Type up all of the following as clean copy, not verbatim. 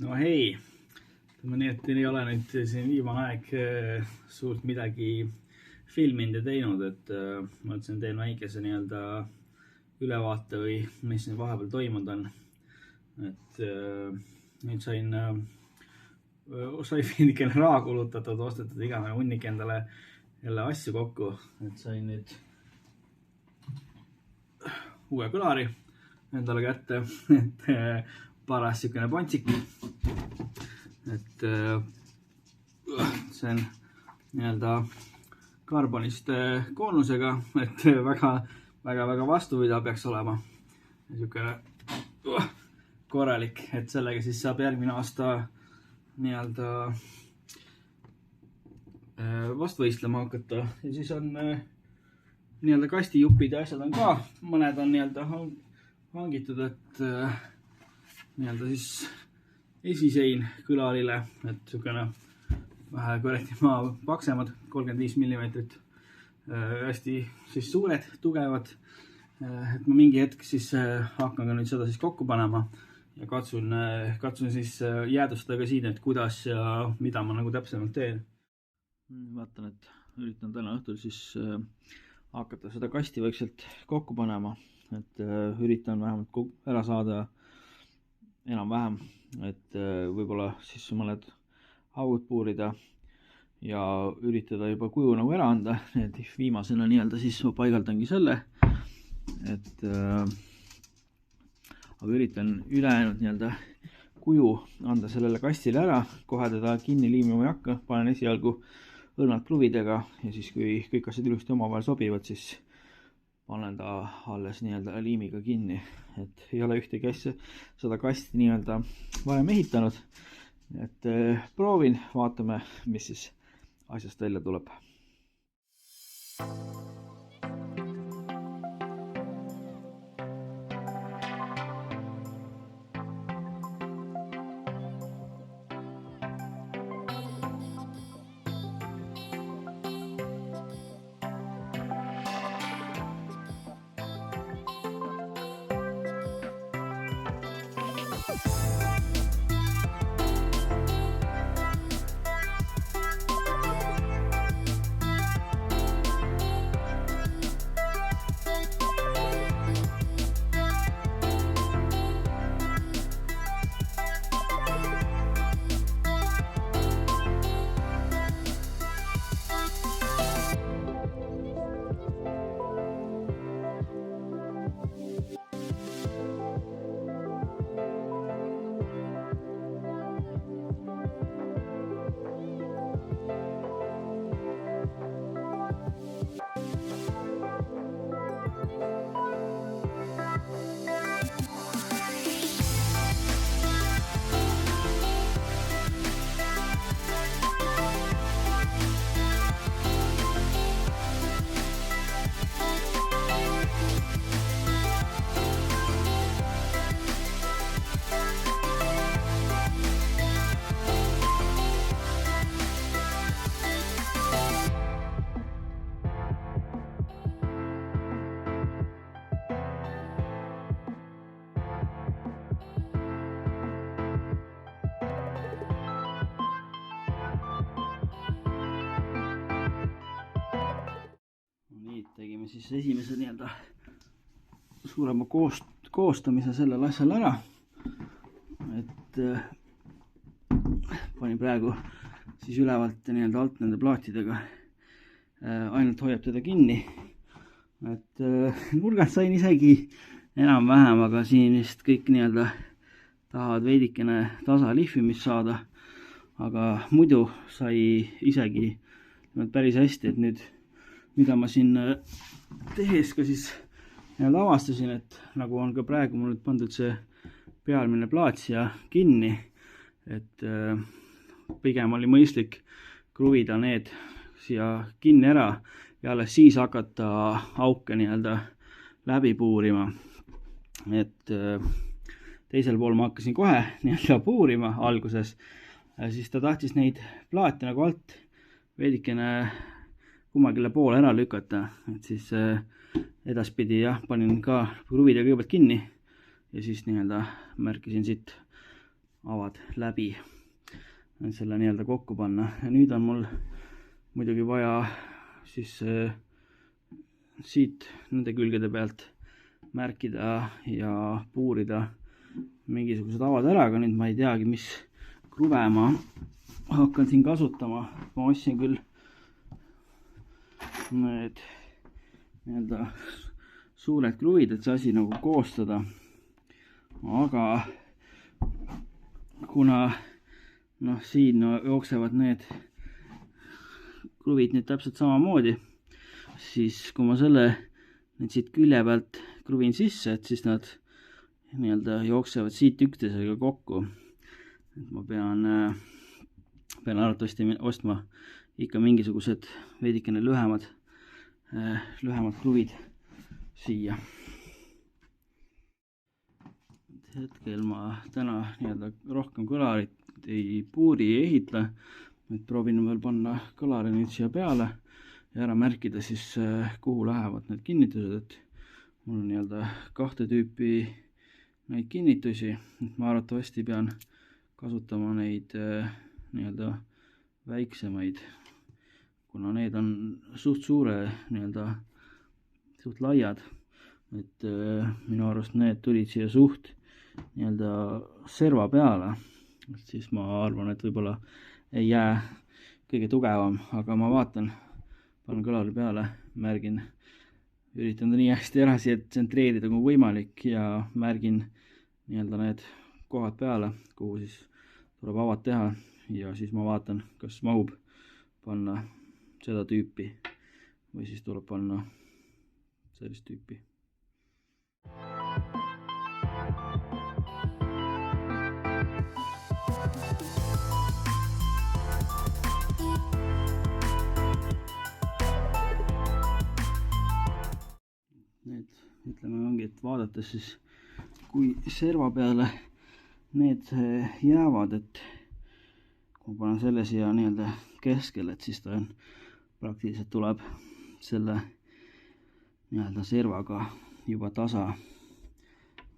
No hei, ütleme nii, et ei ole nüüd siin viimane aeg suurt midagi filminud ja teinud, et mõtlesin, teen väikese nii-öelda ülevaate või mis nüüd vahepeal toimunud on. Et nüüd sain veidikene raha kulutatud, ostetud igavene hunnik endale jälle asju kokku, et sain nüüd uue kõlari endale kätte, et paras sükene pontsik, et see on nii-öelda karbonist koonusega, et väga vastupidav peaks olema. Sükene korralik, et sellega siis saab järgmine aasta nii-öelda vastu võistlema hakata ja siis on nii-öelda kastijupid ja asjad on ka, mõned on nii-öelda hangitud, et nii-öelda siis esisein kõlarile, et sükene vähe kõreti maa paksemad, 35 mm, hästi siis suured, tugevad, et ma mingi hetk siis hakkan ka nüüd seda siis kokku panema ja katsun siis jäädustada ka siin, et kuidas ja mida ma nagu täpsemalt teen. Vaatan, et üritan täna õhtul siis hakata seda kasti vaikselt kokku panema, et üritan vähemalt ära saada enam-vähem, et võib-olla siis mõned augud puurida ja üritada juba kuju nagu ära anda, et viimasena nii-öelda siis ma paigaldangi selle, et aga üritan ülejäänud nii-öelda kuju anda sellele kastile ära, kohe teda kinni liimima ei hakka, panen esialgu õrnalt kruvidega ja siis kui kõik asjad ilusti omavahel sobivad, siis panen ta alles nii-öelda liimiga kinni, et ei ole ühtegi asja seda kasti nii-öelda varem ehitanud, et proovin, vaatame, mis siis asjast välja tuleb. Tegime siis esimese nii-öelda suurema koostamise sellel asjal ära, et panin praegu siis ülevalt nii-öelda alt nende plaatidega, ainult hoiab teda kinni, et nurgad sain isegi enam-vähem, aga siin vist kõik nii-öelda tahavad veidikene tasa lihvimist saada, aga muidu sai isegi päris hästi, et nüüd mida ma siin tehes ka siis avastasin, et nagu on ka praegu mul nüüd pandud see pealmine plaat siia kinni, et pigem oli mõistlik kruvida need siia kinni ära ja alles siis hakata auke nii-öelda läbi puurima. Et teisel pool ma hakkasin kohe nii-öelda puurima alguses, siis ta tahtis neid plaate nagu alt veidikene kummagile poole ära lükata, et siis edaspidi jah, panin ka kruvidega kõigepealt kinni ja siis nii-öelda märkisin siit avad läbi, et selle nii-öelda kokku panna. Ja nüüd on mul muidugi vaja siis siit nende külgede pealt märkida ja puurida mingisugused avad ära, aga nüüd ma ei teagi, mis kruve ma hakkan siin kasutama. Ma ostsin küll need nii-öelda suured kruvid, et see asi nagu koostada, aga kuna siin jooksevad need kruvid nüüd täpselt samamoodi, siis kui ma need siit külje pealt kruvin sisse, et siis nad nii-öelda jooksevad siit üksteisega kokku. Et ma pean arvatavasti ostma ikka mingisugused veidikene lühemad kruvid siia. Hetkel ma täna nii-öelda rohkem kõlarit ei puuri, ei ehita, et proovin veel panna kõlari nüüd siia peale ja ära märkida siis, kuhu lähevad need kinnitused, et mul on nii-öelda 2 tüüpi neid kinnitusi, et ma arvatavasti pean kasutama neid nii-öelda väiksemaid, kuna need on suht suure nii-öelda suht laiad, et minu arust need tulid siia suht nii-öelda serva peale, et siis ma arvan, et võib-olla ei jää kõige tugevam, aga ma vaatan, panen kõlari peale, märgin, üritan ta nii hästi ära siia tsentreerida kui võimalik ja märgin nii-öelda need kohad peale, kuhu siis tuleb avad teha ja siis ma vaatan, kas mahub panna seda tüüpi või siis tuleb panna sellist tüüpi. Need, ütleme ongi, et vaadates siis, kui serva peale need jäävad, et kui ma panen selle siia nii-öelda keskele, et siis ta on praktiliselt tuleb selle nii-öelda servaga juba tasa,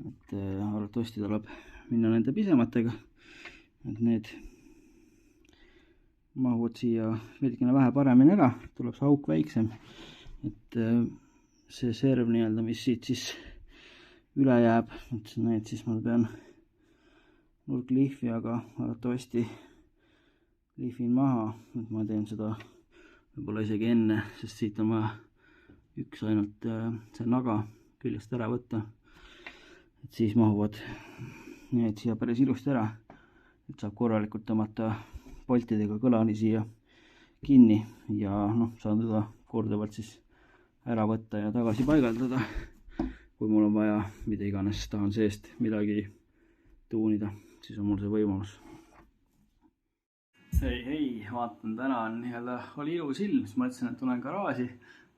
et arvatavasti tuleb minna nende pisematega, et need mahuvad siia veidikene vähe paremini ära, tuleb see auk väiksem, et see serv nii-öelda, mis siit siis üle jääb, et need siis ma pean nurklihvi, aga arvatavasti lihvin maha, et ma teen seda võib-olla isegi enne, sest siit on vaja üks ainult see naga küljest ära võtta, et siis mahuvad need siia päris ilusti ära, et saab korralikult tõmmata poltidega kõlani siia kinni ja saan teda korduvalt siis ära võtta ja tagasi paigaldada, kui mul on vaja mida iganes tahan seest midagi tuunida, siis on mul see võimalus. Hei, vaatan, täna on oli ilus ilm, siis mõtlesin, et tulen garaaži,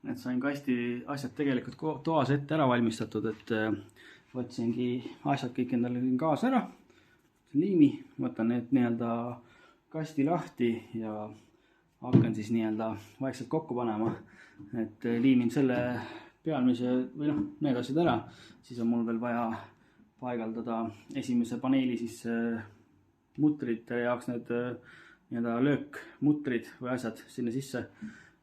et sain kasti asjad tegelikult toas ette ära valmistatud, et võtsingi asjad kõik endale kaasa ära, liimi, võtan need nii-öelda kasti lahti ja hakkan siis nii-öelda vaikselt kokku panema, et liimin selle pealmise või need asjad ära, siis on mul veel vaja paigaldada esimese paneeli siis mutrite jaoks need nii-öelda löökmutrid või asjad sinna sisse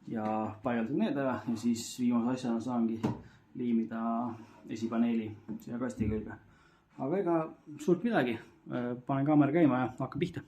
ja paigaldada need ära ja siis viimase asjana saangi liimida esipaneeli siia kasti külge. Aga ega suurt midagi, panen kaamera käima ja hakkan pihta.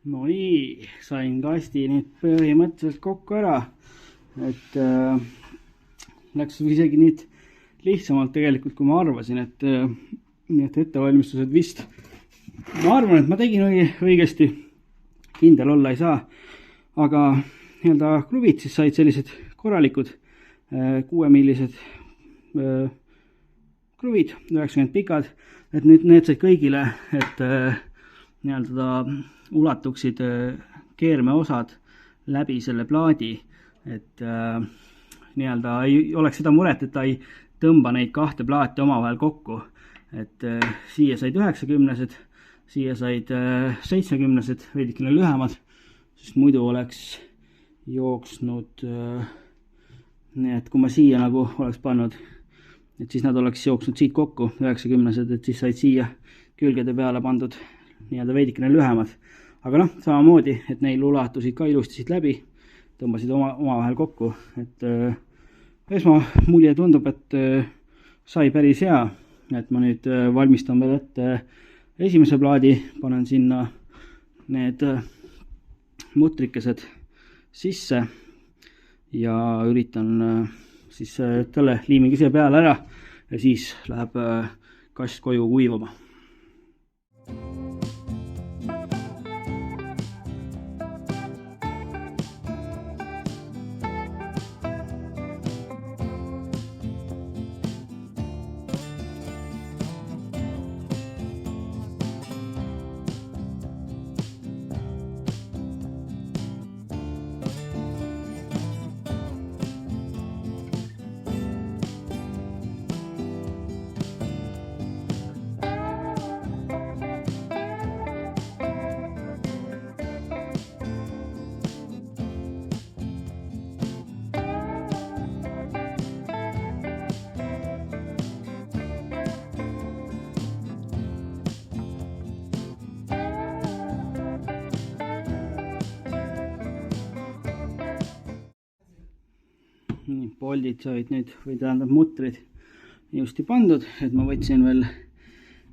no nii, sain kasti nüüd põhimõtteliselt kokku ära, et läks isegi nüüd lihtsamalt tegelikult, kui ma arvasin, et ettevalmistused vist, ma arvan, et ma tegin õigesti, kindel olla ei saa, aga kruvid siis said sellised korralikud 6-millised kruvid, 90 pikad, et nüüd need said kõigile, et ulatuksid keermeosad läbi selle plaadi, et ei oleks seda muret, et ta ei tõmba neid kahte plaati omavahel kokku, et siia said 90-sed, siia said 70-sed, veidikene lühemad, sest muidu oleks jooksnud, nii et kui ma siia nagu oleks pannud, et siis nad oleks jooksnud siit kokku 90-sed, et siis said siia külgede peale pandud veidikene lühemad. Aga samamoodi, et neil ulatusid ka ilusti siit läbi, tõmbasid omavahel kokku, et esmamulje tundub, et sai päris hea, et ma nüüd valmistan veel ette esimese plaadi, panen sinna need mutrikesed sisse ja üritan siis selle liimin siia peale ära ja siis läheb kast koju kuivama. Nii, poldid said nüüd, või tähendab mutrid ilusti pandud, et ma võtsin veel,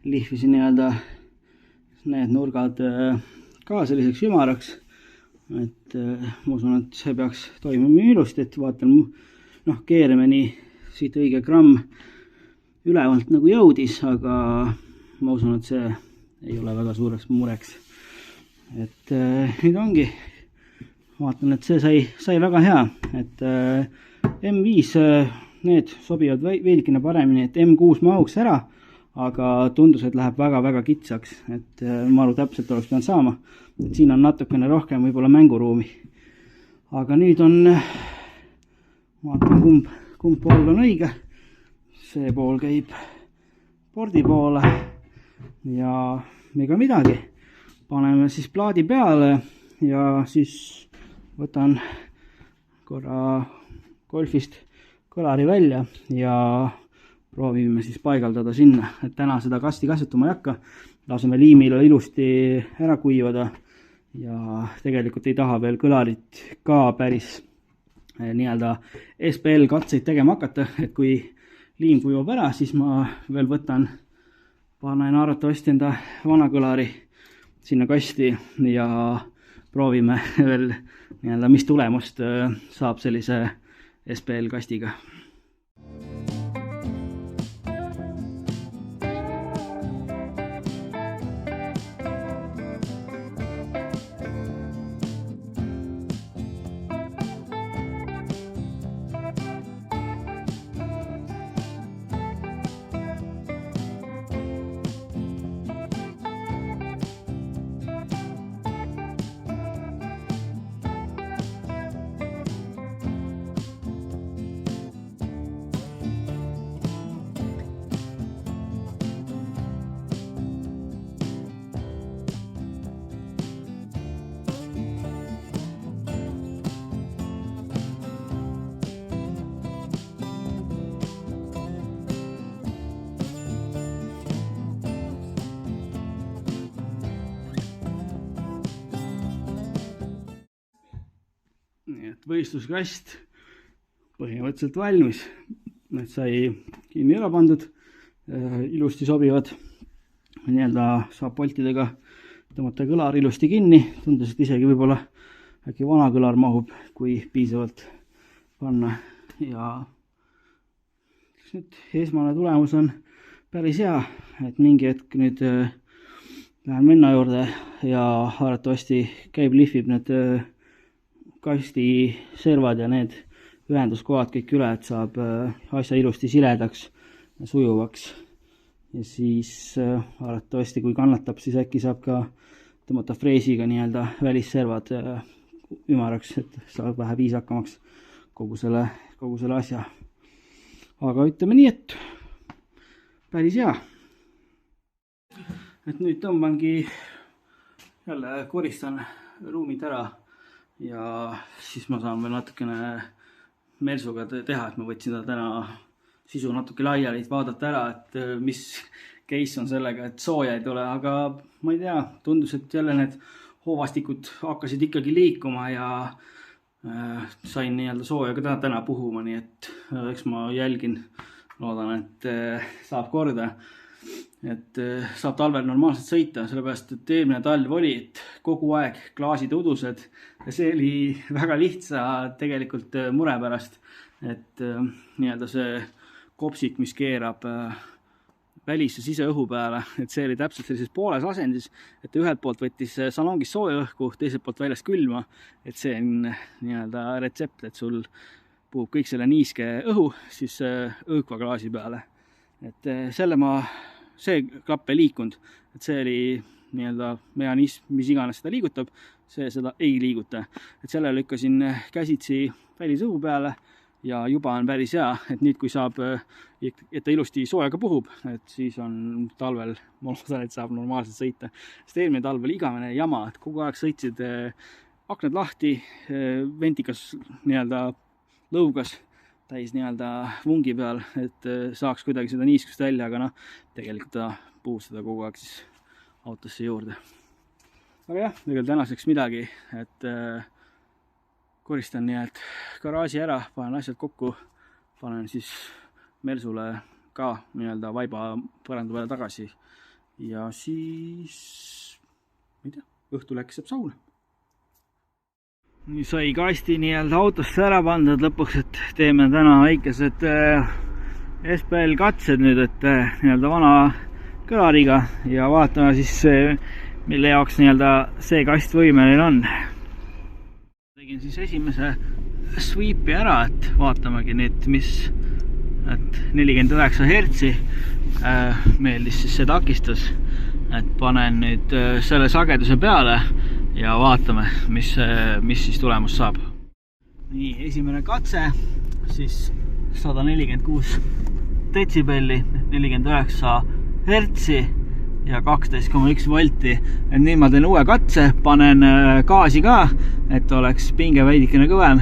lihvisin need nurgad ka selliseks ümaraks, et ma usun, et see peaks toimima ilusti, et vaatan, keeremeni siit õige gramm ülevalt nagu jõudis, aga ma usun, et see ei ole väga suureks mureks. Et nüüd ongi, vaatan, et see sai väga hea, et M5 need sobivad veidikene paremini, et M6 mahuks ära, aga tundus, et läheb väga-väga kitsaks, et maru täpselt oleks pidanud saama, et siin on natukene rohkem võib-olla mänguruumi. Aga nüüd on, vaatan kumb pool on õige, see pool käib pordi poole ja ega midagi, paneme siis plaadi peale ja siis võtan korra golfist kõlari välja ja proovime siis paigaldada sinna, et täna seda kasti kasutama ei hakka, laseme liimile ilusti ära kuivada ja tegelikult ei taha veel kõlarit ka päris SPL katseid tegema hakata, et kui liim kuivab ära, siis ma veel panen arvatavasti enda vana kõlari sinna kasti ja proovime veel mis tulemust saab sellise SPL kastiga. Võistluskast põhimõtteliselt valmis, need sai kinni ära pandud, ilusti sobivad, saab poltidega tõmmata kõlar ilusti kinni, tundus, et isegi võib-olla äkki vana kõlar mahub, kui piisavalt panna ja nüüd esmane tulemus on päris hea, et mingi hetk nüüd lähen venna juurde ja arvatavasti käib lihvib need kasti servad ja need ühenduskohad kõik üle, et saab asja ilusti siledaks ja sujuvaks. Ja siis arvatavasti kui kannatab, siis äkki saab ka tõmmata freesiga nii-öelda välisservad ümaraks, et saab vähe viisakamaks kogu selle asja. Aga ütleme nii, et päris hea. Et nüüd tõmbangi jälle koristan ruumid ära ja siis ma saan veel natukene mersuga teha, et ma võtsin ta täna sisu natuke laiali, et vaadata ära, et mis case on sellega, et sooja ei tule, aga ma ei tea, tundus, et jälle need hoovastikud hakkasid ikkagi liikuma ja sain nii-öelda sooja ka täna puhuma, nii et eks ma jälgin, loodan, et saab korda, et saab talvel normaalselt sõita, sellepärast, et eelmine talv oli, et kogu aeg klaasid udused ja see oli väga lihtsa tegelikult mure pärast, et nii-öelda see kopsik, mis keerab välis- ja siseõhu peale, et see oli täpselt sellises pooles asendis, et ühelt poolt võttis salongis sooja õhku, teiselt poolt väljast külma, et see on nii-öelda retsept, et sul puhub kõik selle niiske õhu siis õõkva klaasi peale. Et see klapp ei liikunud, et see oli nii-öelda mehhanism, mis iganes seda liigutab, see seda ei liiguta. Et selle lükkasin käsitsi välisõhu peale ja juba on päris hea, et nüüd kui saab, et ta ilusti soojaga puhub, et siis on talvel, ma loodan, et saab normaalselt sõita. Sest eelmine talv oli igavene jama, et kogu aeg sõitsid aknad lahti, ventikas nii-öelda lõugas täis nii-öelda vungi peal, et saaks kuidagi seda niiskust välja, aga tegelikult ta puhus seda kogu aeg siis autosse juurde. Aga jah, tegelikult tänaseks midagi, et koristan nii, et garaaži ära, panen asjad kokku, panen siis mersule ka nii-öelda vaiba põrandu peale tagasi ja siis, ma ei tea, õhtul äkki saab sauna. Nii sai kasti nii-öelda autosse ära pandud lõpuks, et teeme täna väikesed SPL katsed nüüd, et nii-öelda vana kõlariga ja vaatame siis, mille jaoks nii-öelda see kast võimeline on. Tegin siis esimese sweepi ära, et vaatamegi nüüd, et 49 hertsi meeldis siis see takistus, et panen nüüd selle sageduse peale ja vaatame, mis siis tulemus saab. Nii, esimene katse, siis 146 detsibelli, 49 hertsi ja 12,1 volti. Et nüüd ma teen uue katse, panen gaasi ka, et oleks pinge veidikene kõvem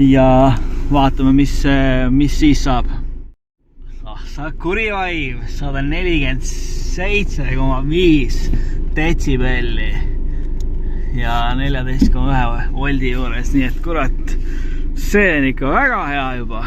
ja vaatame, mis siis saab. Sa kuri vaim, 147,5 detsibelli ja 14,1 voldi juures, nii et kurat, see on ikka väga hea juba.